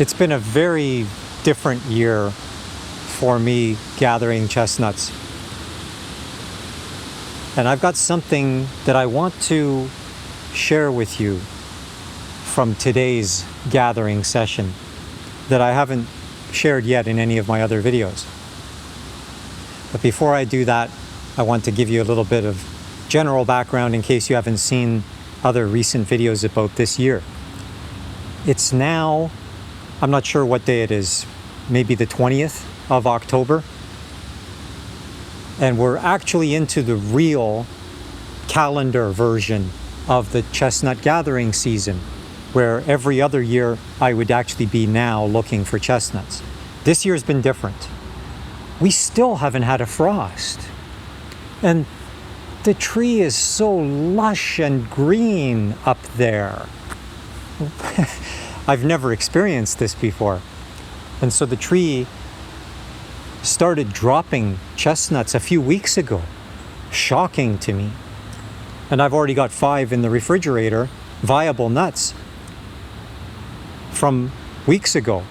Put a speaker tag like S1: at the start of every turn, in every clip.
S1: It's been a very different year for me gathering chestnuts. And I've got something that I want to share with you from today's gathering session that I haven't shared yet in any of my other videos. But before I do that, I want to give you a little bit of general background in case you haven't seen other recent videos about this year. It's now, I'm not sure what day it is, maybe the 20th of October. And we're actually into the real calendar version of the chestnut gathering season, where every other year I would actually be now looking for chestnuts. This year's been different. We still haven't had a frost. And the tree is so lush and green up there. I've never experienced this before. And so the tree started dropping chestnuts a few weeks ago. Shocking to me. And I've already got 5 in the refrigerator, viable nuts, from weeks ago.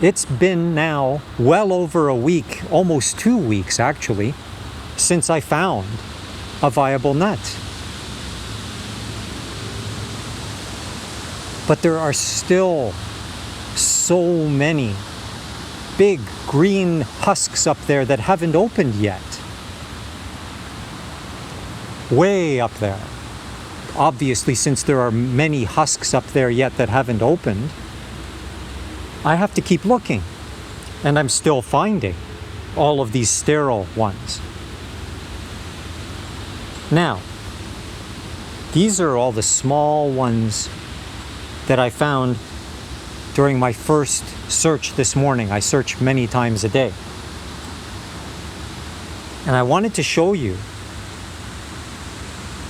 S1: It's been now well over a week, almost 2 weeks actually, since I found a viable nut. But there are still so many big green husks up there that haven't opened yet. Way up there. Obviously, since there are many husks up there yet that haven't opened, I have to keep looking. And I'm still finding all of these sterile ones. Now, these are all the small ones that I found during my first search this morning. I search many times a day. And I wanted to show you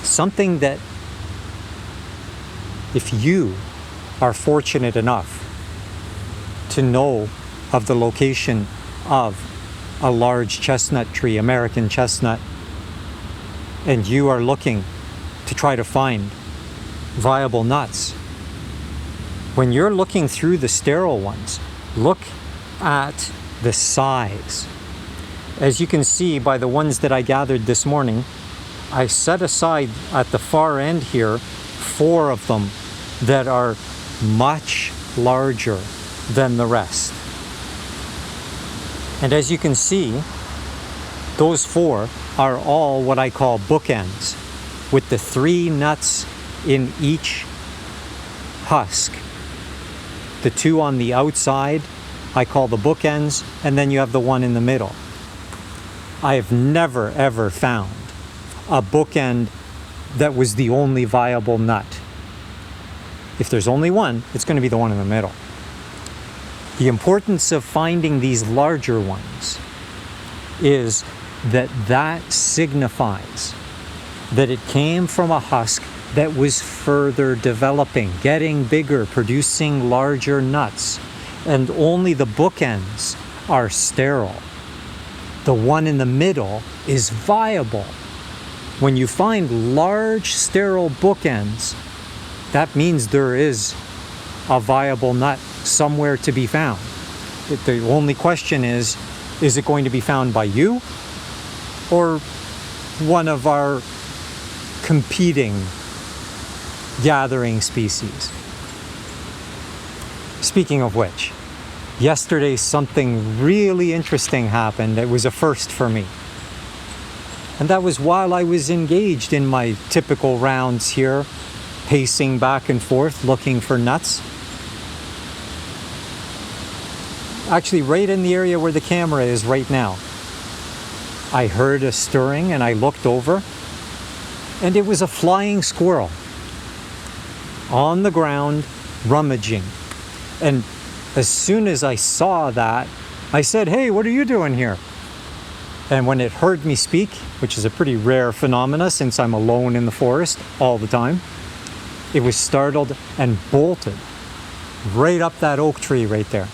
S1: something that, if you are fortunate enough to know of the location of a large chestnut tree, American chestnut, and you are looking to try to find viable nuts, when you're looking through the sterile ones, look at the size. As you can see by the ones that I gathered this morning, I set aside at the far end here 4 of them that are much larger than the rest. And as you can see, those 4 are all what I call bookends, with the 3 nuts in each husk. The 2 on the outside I call the bookends, and then you have the 1 in the middle. I have never ever found a bookend that was the only viable nut. If there's only one, it's going to be the one in the middle. The importance of finding these larger ones is that signifies that it came from a husk that was further developing, getting bigger, producing larger nuts, and only the bookends are sterile. The one in the middle is viable. When you find large sterile bookends, that means there is a viable nut somewhere to be found. The only question is it going to be found by you or one of our competing gathering species? Speaking of which, yesterday something really interesting happened. It was a first for me. And that was while I was engaged in my typical rounds here, pacing back and forth, looking for nuts. Actually, right in the area where the camera is right now, I heard a stirring and I looked over, and it was a flying squirrel on the ground, rummaging. And as soon as I saw that, I said, "Hey, what are you doing here?" And when it heard me speak, which is a pretty rare phenomena since I'm alone in the forest all the time, it was startled and bolted right up that oak tree right there.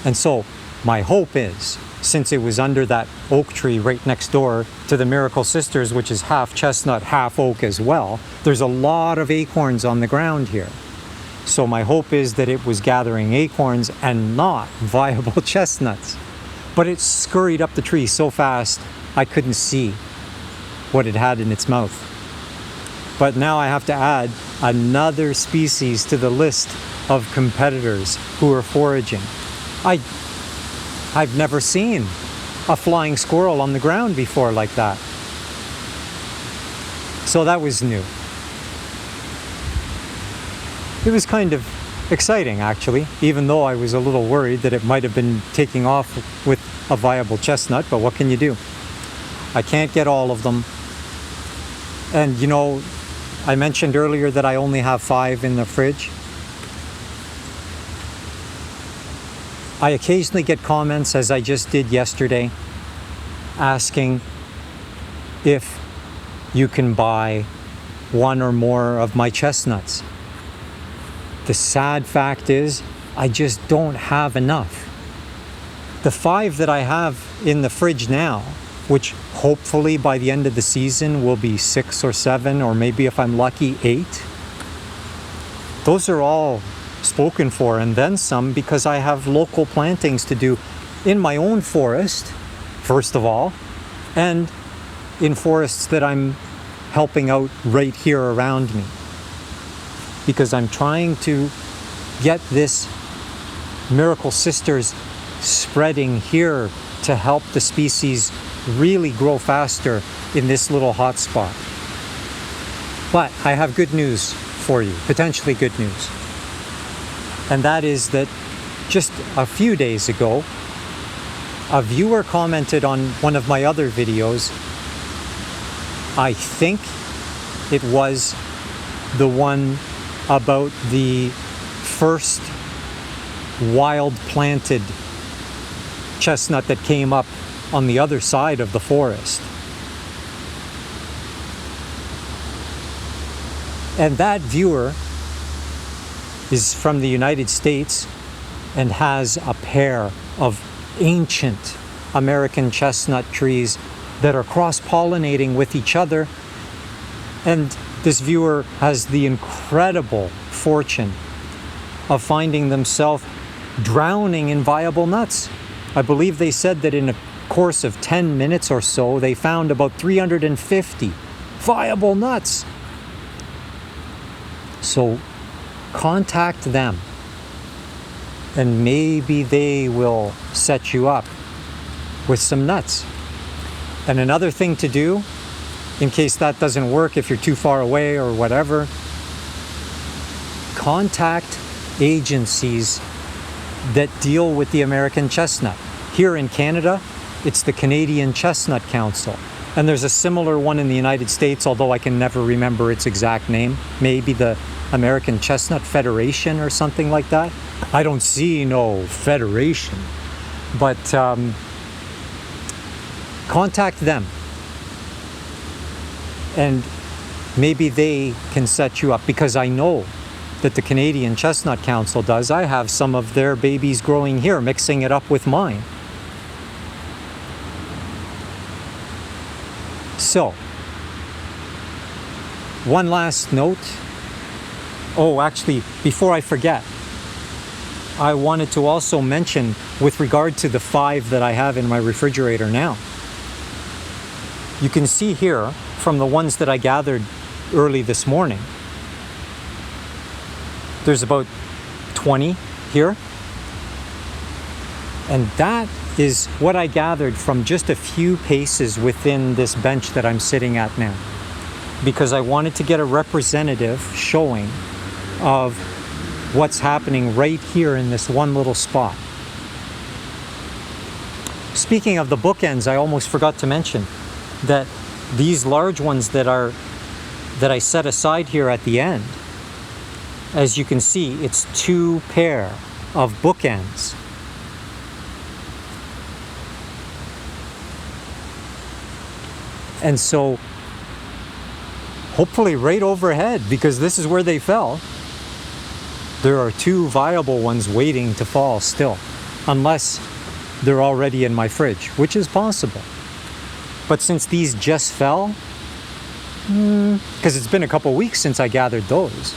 S1: And so my hope is, since it was under that oak tree right next door to the Miracle Sisters, which is half chestnut, half oak as well, there's a lot of acorns on the ground here. So my hope is that it was gathering acorns and not viable chestnuts. But it scurried up the tree so fast I couldn't see what it had in its mouth. But now I have to add another species to the list of competitors who are foraging. I've never seen a flying squirrel on the ground before like that. So that was new. It was kind of exciting, actually, even though I was a little worried that it might have been taking off with a viable chestnut, but what can you do? I can't get all of them. And you know, I mentioned earlier that I only have 5 in the fridge. I occasionally get comments, as I just did yesterday, asking if you can buy one or more of my chestnuts. The sad fact is, I just don't have enough. The 5 that I have in the fridge now, which hopefully by the end of the season will be 6 or 7, or maybe if I'm lucky, 8. Those are all spoken for and then some, because I have local plantings to do in my own forest, first of all, and in forests that I'm helping out right here around me. Because I'm trying to get this Miracle Sisters spreading here to help the species really grow faster in this little hot spot. But I have good news for you, potentially good news. And that is that just a few days ago, a viewer commented on one of my other videos. I think it was the one about the first wild planted chestnut that came up on the other side of the forest. And that viewer is from the United States and has a pair of ancient American chestnut trees that are cross-pollinating with each other. And this viewer has the incredible fortune of finding themselves drowning in viable nuts. I believe they said that in a course of 10 minutes or so, they found about 350 viable nuts. So contact them and maybe they will set you up with some nuts. And another thing to do, in case that doesn't work, if you're too far away or whatever, contact agencies that deal with the American chestnut. Here in Canada, it's the Canadian Chestnut Council. And there's a similar one in the United States, although I can never remember its exact name. Maybe the American Chestnut Federation or something like that. I don't see no federation, but contact them. And maybe they can set you up, because I know that the Canadian Chestnut Council does. I have some of their babies growing here, mixing it up with mine. So, one last note. Oh, actually, before I forget, I wanted to also mention, with regard to the 5 that I have in my refrigerator now, you can see here from the ones that I gathered early this morning, there's about 20 here. And that is what I gathered from just a few paces within this bench that I'm sitting at now. Because I wanted to get a representative showing of what's happening right here in this one little spot. Speaking of the bookends, I almost forgot to mention that these large ones that I set aside here at the end, as you can see, it's 2 pair of bookends. And so, hopefully right overhead, because this is where they fell, there are 2 viable ones waiting to fall still, unless they're already in my fridge, which is possible. But since these just fell, because it's been a couple weeks since I gathered those,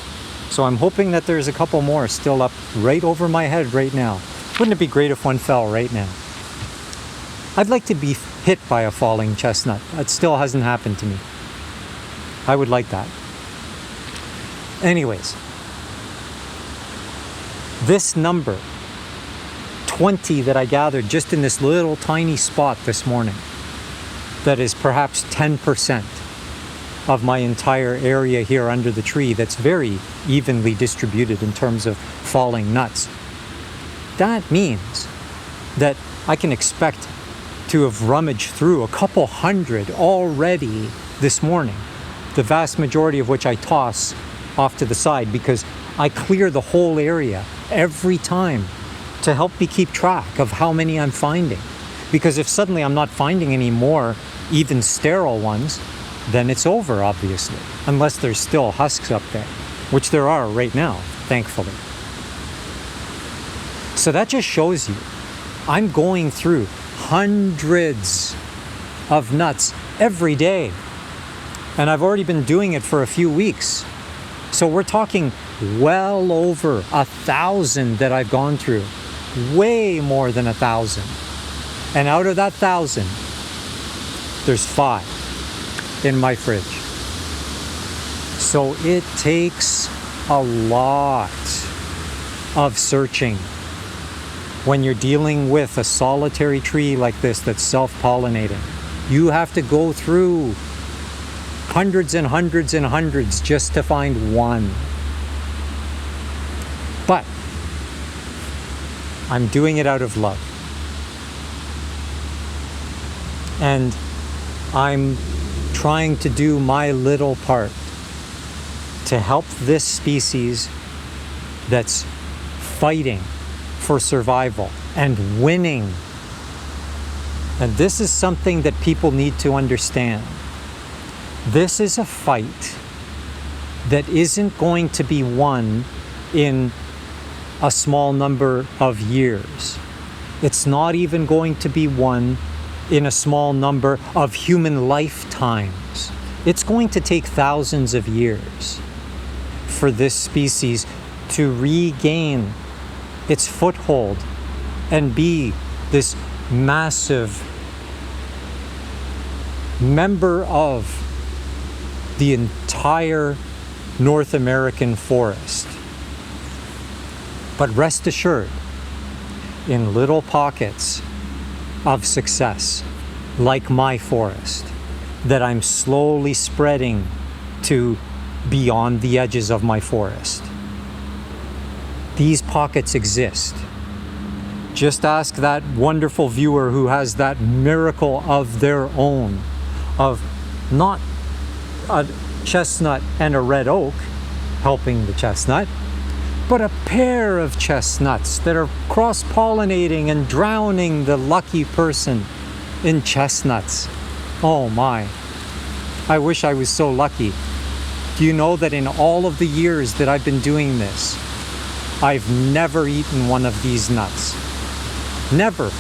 S1: So I'm hoping that there's a couple more still up right over my head right now. Wouldn't it be great if one fell right now? I'd like to be hit by a falling chestnut. That still hasn't happened to me. I would like that. Anyways, this number, 20, that I gathered just in this little tiny spot this morning, that is perhaps 10% of my entire area here under the tree, that's very evenly distributed in terms of falling nuts. That means that I can expect to have rummaged through a couple hundred already this morning, the vast majority of which I toss off to the side because I clear the whole area every time to help me keep track of how many I'm finding. Because if suddenly I'm not finding any more even sterile ones, then it's over, obviously, unless there's still husks up there, which there are right now, thankfully. So that just shows you I'm going through hundreds of nuts every day. And I've already been doing it for a few weeks. So we're talking well over 1,000 that I've gone through. Way more than 1,000. And out of that 1,000, there's 5 in my fridge. So it takes a lot of searching when you're dealing with a solitary tree like this that's self-pollinating. You have to go through hundreds and hundreds and hundreds just to find one. But I'm doing it out of love. And I'm trying to do my little part to help this species that's fighting for survival and winning. And this is something that people need to understand. This is a fight that isn't going to be won in a small number of years. It's not even going to be won in a small number of human lifetimes. It's going to take thousands of years for this species to regain its foothold and be this massive member of the entire North American forest. But rest assured, in little pockets of success, like my forest, that I'm slowly spreading to beyond the edges of my forest. These pockets exist. Just ask that wonderful viewer who has that miracle of their own, of not a chestnut and a red oak helping the chestnut, but a pair of chestnuts that are cross-pollinating and drowning the lucky person in chestnuts. Oh my, I wish I was so lucky. Do you know that in all of the years that I've been doing this, I've never eaten one of these nuts. Never.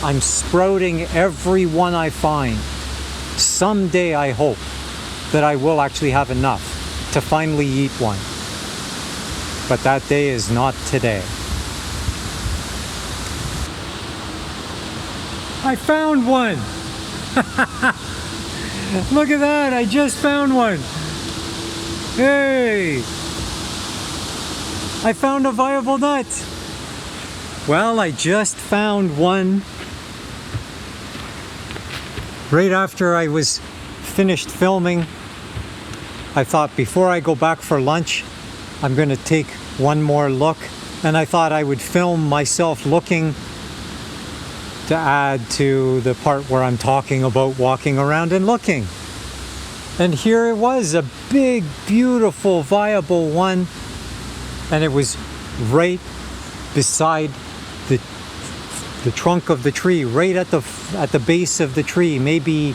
S1: I'm sprouting every one I find. Someday I hope that I will actually have enough to finally eat one. But that day is not today. I found one! Look at that, I just found one! Hey! I found a viable nut! Well, I just found one right after I was finished filming. I thought before I go back for lunch, I'm going to take one more look, and I thought I would film myself looking to add to the part where I'm talking about walking around and looking. And here it was, a big, beautiful, viable one, and it was right beside the trunk of the tree, right at the base of the tree, maybe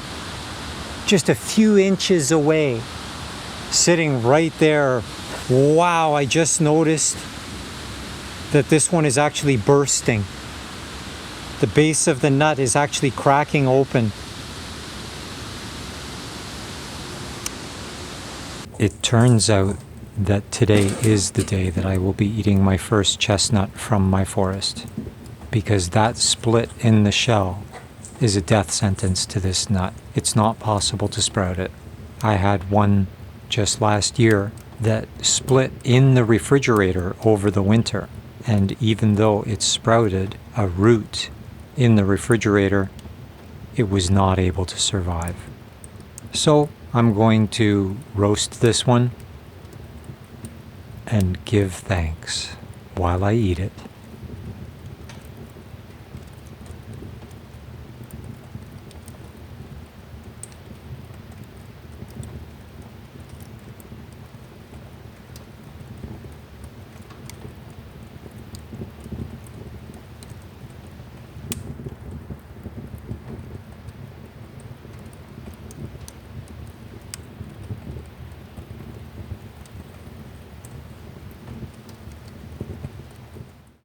S1: just a few inches away, sitting right there. Wow, I just noticed that this one is actually bursting. The base of the nut is actually cracking open. It turns out that today is the day that I will be eating my first chestnut from my forest, because that split in the shell is a death sentence to this nut. It's not possible to sprout it. I had one just last year that split in the refrigerator over the winter, and even though it sprouted a root in the refrigerator, it was not able to survive. So I'm going to roast this one and give thanks while I eat it.